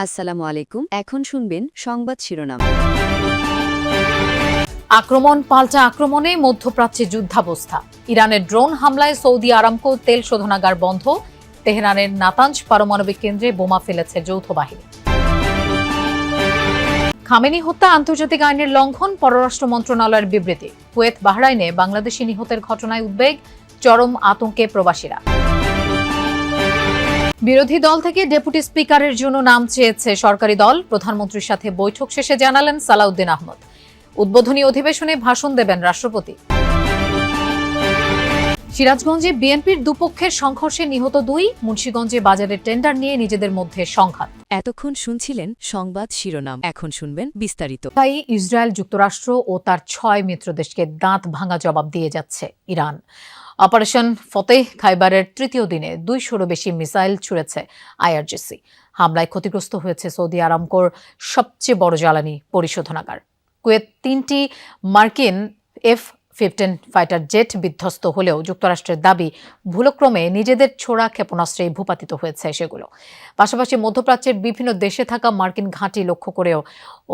আসসালামু আলাইকুম। এখন শুনবেন সংবাদ শিরোনাম। আক্রমণ পাল্টা আক্রমণে মধ্যপ্রাচ্যে যুদ্ধাবস্থা। ইরানের ড্রোন হামলায় সৌদি আরামকো তেল শোধনাগার বন্ধ। তেহরানের নাতাঞ্জ পারমাণবিক কেন্দ্রে বোমা ফেলেছে যৌথ বাহিনী। খামেনি হত্যা আন্তর্জাতিক আইনের লঙ্ঘন, পররাষ্ট্র মন্ত্রণালয়ের বিবৃতি। কুয়েত বাহরাইনে বাংলাদেশি নিহতের ঘটনায় উদ্বেগ, চরম আতঙ্কে প্রবাসীরা। বিরোধী দল থেকে ডেপুটি স্পিকারের জন্য নাম চেয়েছে সরকারি দল। প্রধানমন্ত্রীর সাথে বৈঠক শেষে জানালেন সালাউদ্দিন আহমদ। উদ্বোধনী অধিবেশনে ভাষণ দেবেন রাষ্ট্রপতি। সিরাজগঞ্জে বিএনপির দুপক্ষের সংঘর্ষে নিহত 2। মুন্সিগঞ্জে বাজারের টেন্ডার নিয়ে নিজেদের মধ্যে সংঘাত। এতক্ষণ শুনছিলেন সংবাদ শিরোনাম। এখন শুনবেন বিস্তারিত। তাই ইসরায়েল, যুক্তরাষ্ট্র ও তার 6 মিত্রদেশকে দাঁত ভাঙা জবাব দিয়ে যাচ্ছে ইরান। অপারেশন ফতেহ খাইবারের তৃতীয় দিনে 200-রও বেশি মিসাইল ছুড়েছে আইআরজিসি। হামলায় ক্ষতিগ্রস্ত হয়েছে সৌদি আরামকোর সবচেয়ে বড় জ্বালানি পরিশোধনাগার। কুয়েত 3টি মার্কিন F-15 ফাইটার জেট বিধ্বস্ত হলেও যুক্তরাষ্ট্রের দাবি ভুলক্রমে নিজেদের ছোড়া ক্ষেপণাস্ত্রে ভূপাতিত হয়েছে সেগুলো। পাশাপাশি মধ্যপ্রাচ্যের বিভিন্ন দেশে থাকা মার্কিন ঘাঁটি লক্ষ্য করেও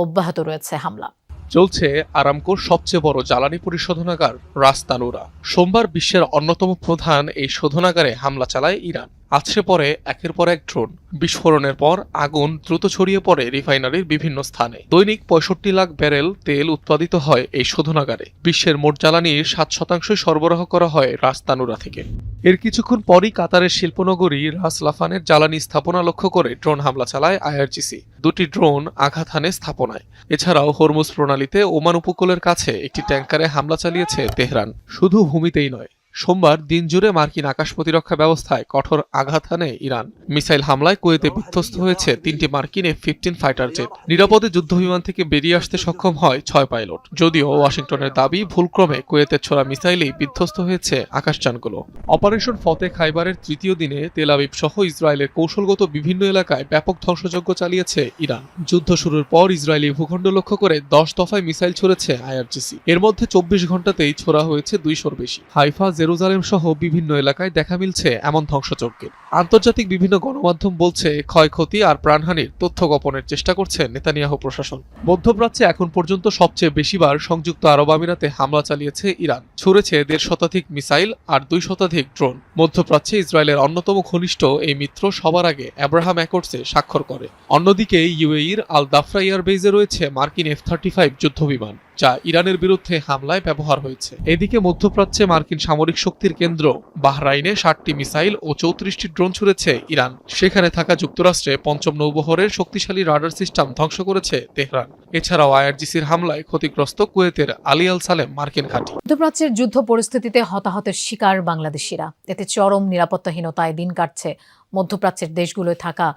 অব্যাহত রয়েছে হামলা। চলছে আরামকোর সবচেয়ে বড় জ্বালানি পরিশোধনাগার রাস তানুরা। সোমবার বিশ্বের অন্যতম প্রধান এই শোধনাগারে হামলা চালায় ইরান। আছড়ে পড়ে একের পর এক ড্রোন। বিস্ফোরণের পর আগুন দ্রুত ছড়িয়ে পড়ে রিফাইনারির বিভিন্ন স্থানে। দৈনিক 65 লাখ ব্যারেল তেল উৎপাদিত হয় এই শোধনাগারে। বিশ্বের মোট জ্বালানির 7% সরবরাহ করা হয় রাস তানুরা থেকে। এর কিছুক্ষণ পরই কাতারের শিল্পনগরী রাস লাফানের জ্বালানি স্থাপনা লক্ষ্য করে ড্রোন হামলা চালায় আইআরজিসি। 2টি ড্রোন আঘাত হানে স্থাপনায়। এছাড়াও হরমুজ প্রণালীতে ওমান উপকূলের কাছে একটি ট্যাঙ্কারে হামলা চালিয়েছে তেহরান। শুধু ভূমিতেই নয়, সোমবার দিনজুড়ে মার্কিন আকাশ প্রতিরক্ষা ব্যবস্থায় কঠোর আঘাত হানে ইরান। মিসাইল হামলায় কুয়েতে বিধ্বস্ত হয়েছে 3টি মার্কিন F-15 ফাইটার জেট। নিরাপদে যুদ্ধবিমান থেকে বেরিয়ে আসতে সক্ষম হয় 6 পাইলট। যদিও ওয়াশিংটনের দাবি ভুলক্রমে কুয়েতের ছোড়া মিসাইলেই বিধ্বস্ত হয়েছে আকাশযানগুলো। অপারেশন ফতেহ খাইবারের তৃতীয় দিনে তেল আবিব সহ ইসরায়েলের কৌশলগত বিভিন্ন এলাকায় ব্যাপক ধ্বংসযজ্ঞ চালিয়েছে ইরান। যুদ্ধ শুরুর পর ইসরায়েলি ভূখণ্ড লক্ষ্য করে 10 দফায় মিসাইল ছুড়েছে আইআরজিসি। এর মধ্যে 24 ঘণ্টাতেই ছোড়া হয়েছে 200-র বেশি। হাইফা, জেরুজালেম সহ বিভিন্ন এলাকায় দেখা মিলছে এমন ধ্বংসযজ্ঞের। আন্তর্জাতিক বিভিন্ন গণমাধ্যম বলছে ক্ষয়ক্ষতি আর প্রাণহানির তথ্য গোপনের চেষ্টা করছে নেতানিয়াহু প্রশাসন। মধ্যপ্রাচ্যে এখন পর্যন্ত সবচেয়ে বেশিবার সংযুক্ত আরব আমিরাতে হামলা চালিয়েছে ইরান। ছুড়েছে 1.5 শতাধিক মিসাইল আর 2 শতাধিক ড্রোন। মধ্যপ্রাচ্যে ইসরায়েলের অন্যতম ঘনিষ্ঠ এই মিত্র সবার আগে আব্রাহাম অ্যাকর্ডসে স্বাক্ষর করে। অন্যদিকে ইউএইর আল দাফরা এয়ারবেজে রয়েছে মার্কিন F-35 যুদ্ধবিমান, যা ইরানের বিরুদ্ধে হামলায় ব্যবহার হয়েছে। এদিকে মধ্যপ্রাচ্যে মার্কিন সামরিক শক্তির কেন্দ্র বাহরাইনে 60টি মিসাইল ও 34টি ড্রোন ছুড়েছে ইরান। সেখানে থাকা যুক্তরাষ্ট্রে 5ম নৌবহরের শক্তিশালী রাডার সিস্টেম ধ্বংস করেছে তেহরান। এছাড়াও আইআরজিসির হামলায় ক্ষতিগ্রস্ত কুয়েতের আলী আল সালেম মার্কিন ঘাঁটি। মধ্যপ্রাচ্যের যুদ্ধ পরিস্থিতিতে হতাহতের শিকার বাংলাদেশিরা। এতে চরম নিরাপত্তাহীনতায় দিন কাটছে মধ্যপ্রাচ্যের দেশগুলোয় থাকা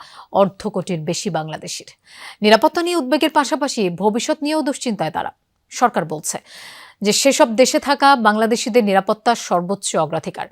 2.25 কোটির বেশি বাংলাদেশির। নিরাপত্তা নিয়ে উদ্বেগের পাশাপাশি ভবিষ্যৎ নিয়েও দুশ্চিন্তায় তারা। সরকার বলছে যে সেসব দেশে থাকা বাংলাদেশিদের নিরাপত্তা সর্বোচ্চ অগ্রাধিকার।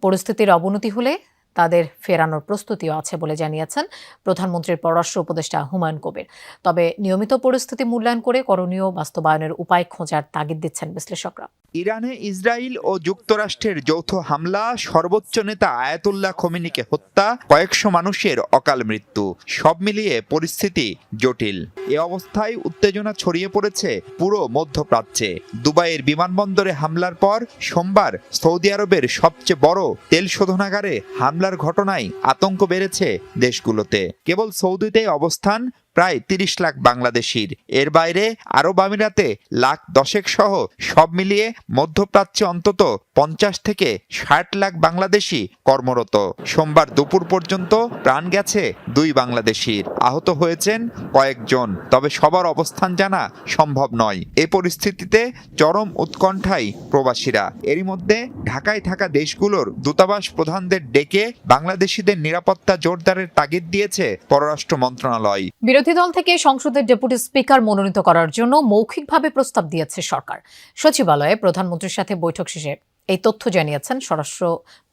পরিস্থিতির অবনতি হলে তাদের ফেরানোর প্রস্তুতিও আছে বলে জানিয়েছেন প্রধানমন্ত্রীর পররাষ্ট্র উপদেষ্টা হুমায়ুন কবির। তবে নিয়মিত পরিস্থিতি মূল্যায়ন করে করণীয় বাস্তবায়নের উপায় খোঁজার তাগিদ দিচ্ছেন বিশ্লেষকরা। ইরানে ইসরায়েল ও যুক্তরাষ্ট্রের যৌথ হামলা, সর্বোচ্চ নেতা আয়াতুল্লাহ খোমেনিকে হত্যা, কয়েকশো মানুষের অকাল মৃত্যু, সব মিলিয়ে পরিস্থিতি জটিল। এ অবস্থায় উত্তেজনা ছড়িয়ে পড়েছে পুরো মধ্যপ্রাচ্যে। দুবাইয়ের বিমানবন্দরে হামলার পর সোমবার সৌদি আরবের সবচেয়ে বড় তেল শোধনাগারে হামলার ঘটনায় আতঙ্ক বেড়েছে দেশগুলোতে। কেবল সৌদিতে অবস্থান প্রায় 30 লাখ বাংলাদেশির। এর বাইরে আরব আমিরাতে লাখ 10 সহ সব মিলিয়ে মধ্যপ্রাচ্যে অন্তত 50 থেকে 60 লাখ বাংলাদেশি কর্মরত। সোমবার দুপুর পর্যন্ত প্রাণ গেছে 2 বাংলাদেশির, আহত হয়েছেন কয়েকজন। তবে সবার অবস্থান জানা সম্ভব নয়। এ পরিস্থিতিতে চরম উৎকণ্ঠায় প্রবাসীরা। এরই মধ্যে ঢাকায় থাকা দেশগুলোর দূতাবাস প্রধানদের ডেকে বাংলাদেশিদের নিরাপত্তা জোরদারের তাগিদ দিয়েছে পররাষ্ট্র মন্ত্রণালয়। বিরোধী দল থেকে সংসদের ডেপুটি স্পিকার মনোনীত করার জন্য মৌখিকভাবে প্রস্তাব দিয়েছে সরকার। সচিবালয়ে প্রধানমন্ত্রীর সাথে বৈঠক শেষে এই তথ্য জানিয়েছেন স্বরাষ্ট্র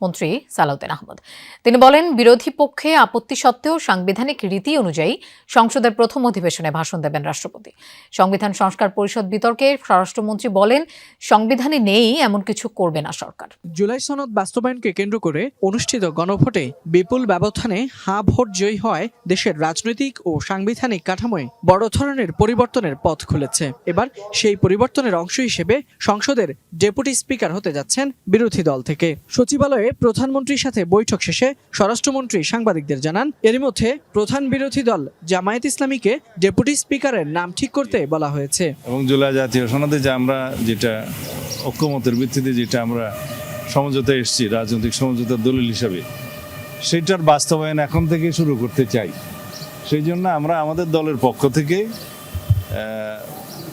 মন্ত্রী সালাউদ্দিন আহমদ। তিনি বলেন, বিরোধী পক্ষে আপত্তি সত্ত্বেও সাংবিধানিক রীতি অনুযায়ী সংসদের প্রথম অধিবেশনে ভাষণ দেবেন রাষ্ট্রপতি। সংবিধান সংস্কার পরিষদ বিতর্কে স্বরাষ্ট্রমন্ত্রী বলেন, সংবিধানে নেই এমন কিছু করবে না সরকার। জুলাই সনদ বাস্তবায়নকে কেন্দ্র করে অনুষ্ঠিত গণভোটে বিপুল ব্যবধানে হাঁ ভোট জয়ী হয় দেশের রাজনৈতিক ও সাংবিধানিক কাঠামোয় বড় ধরনের পরিবর্তনের পথ খুলেছে। এবার সেই পরিবর্তনের অংশ হিসেবে সংসদের ডেপুটি স্পিকার হতে যাচ্ছেন বিরোধী দল থেকে। সচিবালয়ে প্রধানমন্ত্রীর সাথে বৈঠক শেষে স্বরাষ্ট্রমন্ত্রী সাংবাদিকদের জানান, এরই মধ্যে প্রধান বিরোধী দল জামায়াত ইসলামীকে ডেপুটি স্পিকারের নাম ঠিক করতে বলা হয়েছে। এবং জুলাই জাতীয় সনদে যে আমরা যেটা ঐক্যমতের ভিত্তিতে যেটা আমরা সমঝোতায় এসেছি রাজনৈতিক সমঝোতার দলিল হিসাবে, সেটার বাস্তবায়ন এখন থেকে শুরু করতে চাই। সেই জন্য আমরা আমাদের দলের পক্ষ থেকে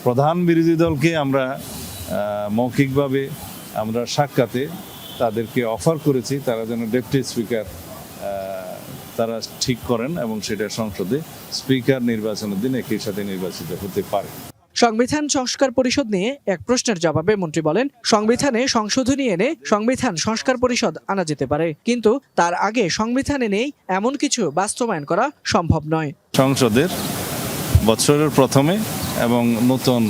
প্রধান বিরোধী দলকে আমরা মৌখিকভাবে আমরা সাক্ষাতে তাদেরকে অফার করেছি তারা যেন ডেপুটি স্পিকার তারা ঠিক করেন এবং সেটা সংসদে স্পিকার নির্বাচনের দিন একই সাথে নির্বাচিত হতে পারে। সংবিধান সংস্কার পরিষদ নিয়ে এক প্রশ্নের জবাবে মন্ত্রী বলেন, সংবিধানে সংশোধনী এনে সংবিধান সংস্কার পরিষদ আনা যেতে পারে, কিন্তু তার আগে সংবিধানে নেই এমন কিছু বাস্তবায়ন করা সম্ভব নয়। সংসদের বছরের প্রথমে এবং নতুন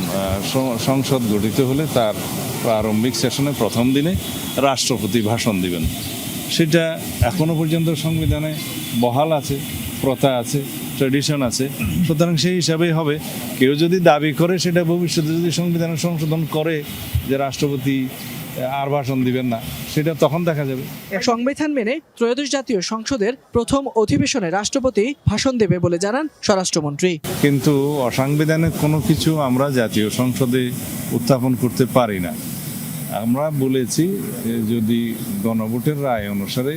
সংসদ গঠিত হলে তার প্রারম্ভিক সেশনে প্রথম দিনে রাষ্ট্রপতি ভাষণ দিবেন। সেটা এখনো পর্যন্ত সংবিধানে বহাল আছে, প্রথা আছে, ট্র্যাডিশন আছে। সুতরাং সেই হিসাবেই হবে। কেউ যদি দাবি করে সেটা ভবিষ্যতে যদি সংবিধানের সংশোধন করে যে রাষ্ট্রপতি আর ভাষণ দিবেন না, সেটা তখন দেখা যাবে। সংবিধান মেনে ত্রয়োদশ জাতীয় সংসদের প্রথম অধিবেশনে রাষ্ট্রপতি ভাষণ দেবে বলে জানান স্বরাষ্ট্রমন্ত্রী। কিন্তু অসাংবিধানিক কোনো কিছু আমরা জাতীয় সংসদে উত্থাপন করতে পারি না। আমরা বলেছি যদি গণভোটের রায় অনুসারে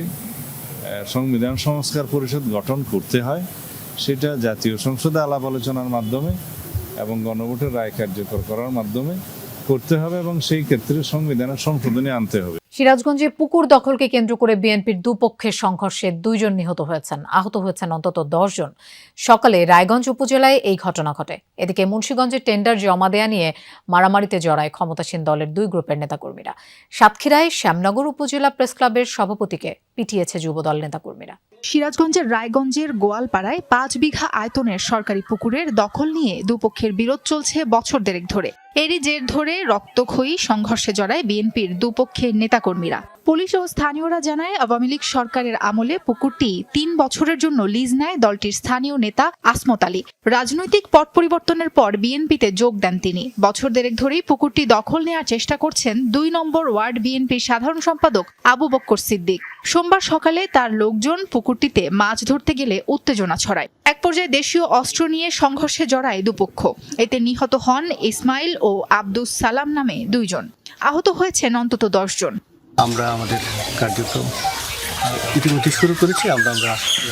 সংবিধান সংস্কার পরিষদ গঠন করতে হয়, সেটা জাতীয় সংসদে আলাপ আলোচনার মাধ্যমে এবং গণভোটের রায় কার্যকর করার মাধ্যমে করতে হবে এবং সেই ক্ষেত্রে সংবিধানের সংশোধনী আনতে হবে। সিরাজগঞ্জে পুকুর দখলকে কেন্দ্র করে বিএনপির দুপক্ষের সংঘর্ষে 2 জন নিহত হয়েছেন, আহত হয়েছেন অন্তত 10 জন। সকালে রায়গঞ্জ উপজেলায় এই ঘটনা ঘটে। এদিকে মুন্সিগঞ্জের টেন্ডার জমা দেয়া নিয়ে মারামারিতে জড়ায় ক্ষমতাসীন দলের 2 গ্রুপের নেতাকর্মীরা। সাতক্ষীরায় শ্যামনগর উপজেলা প্রেস ক্লাবের সভাপতিকে পিটিয়েছে যুবদল নেতাকর্মীরা। সিরাজগঞ্জের রায়গঞ্জের গোয়ালপাড়ায় 5 বিঘা আয়তনের সরকারি পুকুরের দখল নিয়ে দুপক্ষের বিরোধ চলছে বছর দেড়েক ধরে। এরই জের ধরে রক্তক্ষয়ী সংঘর্ষে জড়ায় বিএনপির দুপক্ষের নেতাকর্মীরা। পুলিশ ও স্থানীয়রা জানায়, আওয়ামী লীগ সরকারের আমলে পুকুরটি 3 বছরের জন্য লিজ নেয় দলটির স্থানীয় নেতা আসমত আলী। রাজনৈতিক পট পরিবর্তনের পর বিএনপিতে যোগ দেন তিনি। বছর দেড়েক ধরেই পুকুরটি দখল নেওয়ার চেষ্টা করছেন 2 নম্বর ওয়ার্ড বিএনপির সাধারণ সম্পাদক আবু বক্কর সিদ্দিক। সোমবার সকালে তার লোকজন পুকুরটিতে মাছ ধরতে গেলে উত্তেজনা ছড়ায়। এক পর্যায়ে দেশীয় অস্ত্র নিয়ে সংঘর্ষে জড়ায় দুপক্ষ। এতে নিহত হন ইসমাইল ও আব্দুস সালাম নামে 2 জন। আহত হয়েছেন অন্তত 10 জন। আমরা আমাদের কার্যক্রম ইতিমধ্যে শুরু করেছি। আমরা